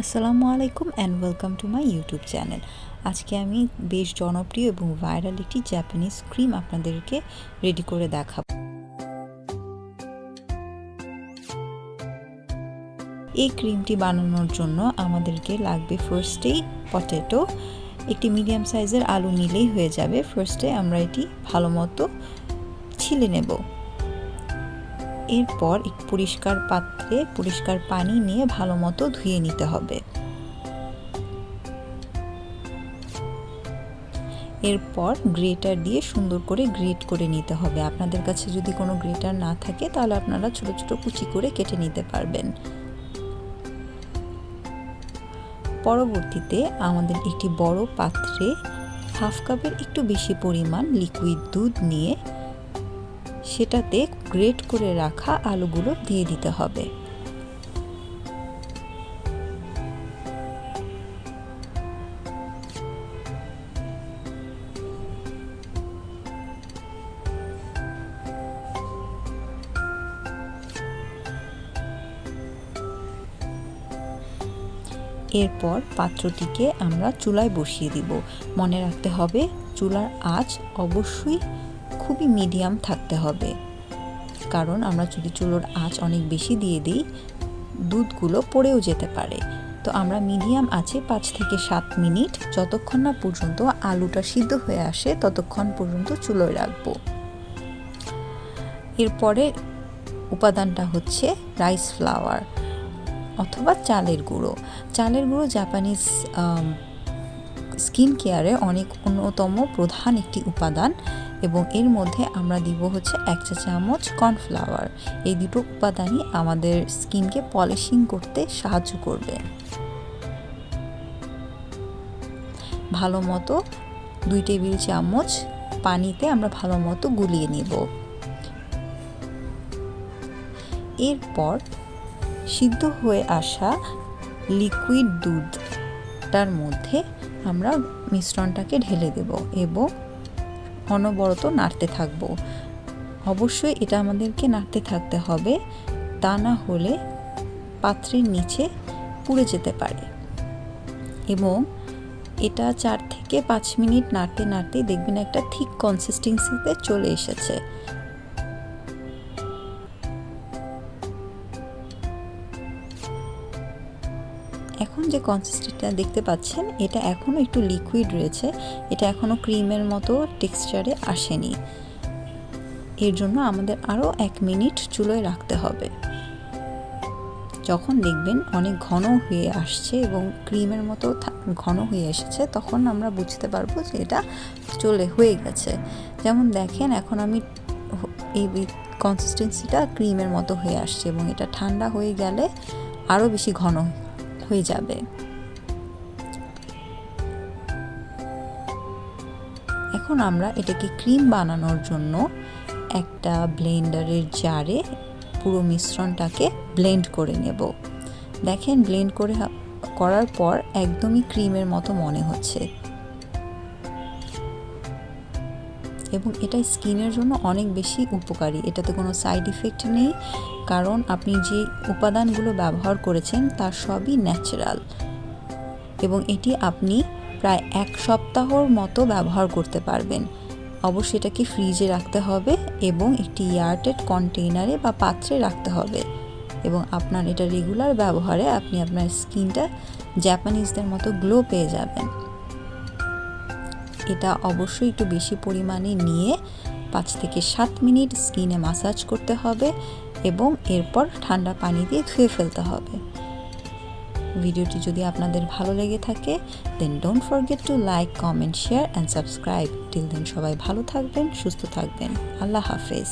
আসসালামু আলাইকুম and welcome to my YouTube channel. আজকে আমি বেশ জনপ্রিয় এবং ভাইরাল একটি জাপানিজ ক্রিম আপনাদেরকে রেডি করে দেখাবো। এই ক্রিমটি বানানোর জন্য আমাদেরকে লাগবে ফার্স্টেই পটেটো, একটি মিডিয়াম সাইজের আলু নিলেই হয়ে যাবে। ফার্স্টে আমরা এটি ভালো মতো ছিলে নেব। এরপর এক পরিষ্কার পাত্রে পরিষ্কার পানি নিয়ে ভালো মতো ধুয়ে নিতে হবে। এরপর গ্রেটার দিয়ে সুন্দর করে গ্রেট করে নিতে হবে। আপনাদের কাছে যদি কোনো গ্রেটার না থাকে তাহলে আপনারা ছোট ছোট কুচি করে কেটে নিতে পারবেন। পরবর্তীতে আমাদের একটি বড় পাত্রে হাফ কাপের একটু বেশি পরিমাণ লিকুইড দুধ নিয়ে সেটাতে গ্রেট করে রাখা আলুগুলো দিয়ে দিতে হবে। এরপর পাত্রটিকে আমরা চুলায় বসিয়ে দিব। মনে রাখতে হবে চুলার আঁচ অবশ্যই খুবই মিডিয়াম থাকতে হবে, কারণ আমরা যদি চুলার আঁচ অনেক বেশি দিয়ে দিই দুধগুলো পড়েও যেতে পারে। তো আমরা মিডিয়াম আঁচে 5 থেকে 7 মিনিট যতক্ষণ না পর্যন্ত আলুটা সিদ্ধ হয়ে আসে ততক্ষণ পর্যন্ত চুলোয় রাখবো। এরপরে উপাদানটা হচ্ছে রাইস ফ্লাওয়ার অথবা চালের গুঁড়ো। চালের গুঁড়ো জাপানিজ স্কিন কেয়ারে অনেক অন্যতম প্রধান একটি উপাদান এবং এর মধ্যে আমরা দিব হচ্ছে 1 চা চামচ কর্নফ্লাওয়ার। এই দুটো উপাদানই আমাদের স্কিনকে পলিশিং করতে সাহায্য করবে। ভালো মতো 2 টেবিল চামচ পানিতে আমরা ভালো মতো গুলিয়ে নিব। এরপর সিদ্ধ হয়ে আসা লিকুইড দুধটার মধ্যে আমরা মিশ্রণটাকে ঢেলে দেব এবং অনবরত নাড়তে থাকব। অবশ্যই এটা আমাদেরকে নাড়তে থাকতে হবে, তা না হলে পাত্রের নিচে পুড়ে যেতে পারে। এবং এটা 4 থেকে 5 মিনিট নাড়তে নাড়তে দেখবেন একটা ঠিক কনসিস্টেন্সিতে চলে এসেছে। এখন যে কনসিস্টেন্সিটা দেখতে পাচ্ছেন এটা এখনও একটু লিকুইড রয়েছে, এটা এখনও ক্রিমের মতো টেক্সচারে আসেনি। এর জন্য আমাদের আরও 1 মিনিট চুলোয় রাখতে হবে। যখন দেখবেন অনেক ঘন হয়ে আসছে এবং ক্রিমের মতো ঘন হয়ে এসেছে তখন আমরা বুঝতে পারবো যে এটা হয়ে গেছে। যেমন দেখেন এখন আমি এই কনসিস্টেন্সিটা ক্রিমের মতো হয়ে আসছে এবং এটা ঠান্ডা হয়ে গেলে আরও বেশি ঘন হয়ে যাবে। এখন আমরা এটাকে ক্রিম বানানোর জন্য একটা ব্লেন্ডারের জারে পুরো মিশ্রণটাকে ব্লেন্ড করে নেব। দেখেন ব্লেন্ড করার পর একদমই ক্রিমের মতো মনে হচ্ছে এবং এটা স্কিনের জন্য অনেক বেশি উপকারী। এটাতে কোনো সাইড ইফেক্ট নেই, কারণ আপনি যে উপাদানগুলো ব্যবহার করেছেন তার সবই ন্যাচারাল এবং এটি আপনি প্রায় 1 সপ্তাহর মতো ব্যবহার করতে পারবেন। অবশ্যই এটাকে ফ্রিজে রাখতে হবে এবং একটি এয়ারটাইট কন্টেইনারে বা পাত্রে রাখতে হবে এবং আপনার এটা রেগুলার ব্যবহারে আপনি আপনার স্কিনটা জাপানিজদের মতো গ্লো পেয়ে যাবেন। এটা অবশ্যই একটু বেশি পরিমাণে নিয়ে 5 থেকে 7 মিনিট স্কিনে ম্যাসাজ করতে হবে এবং এরপর ঠান্ডা পানি দিয়ে ধুয়ে ফেলতে হবে। ভিডিওটি যদি আপনাদের ভালো লেগে থাকে then don't forget to like, comment, share and subscribe. Till then সবাই ভালো থাকবেন, সুস্থ থাকবেন। আল্লাহ হাফেজ।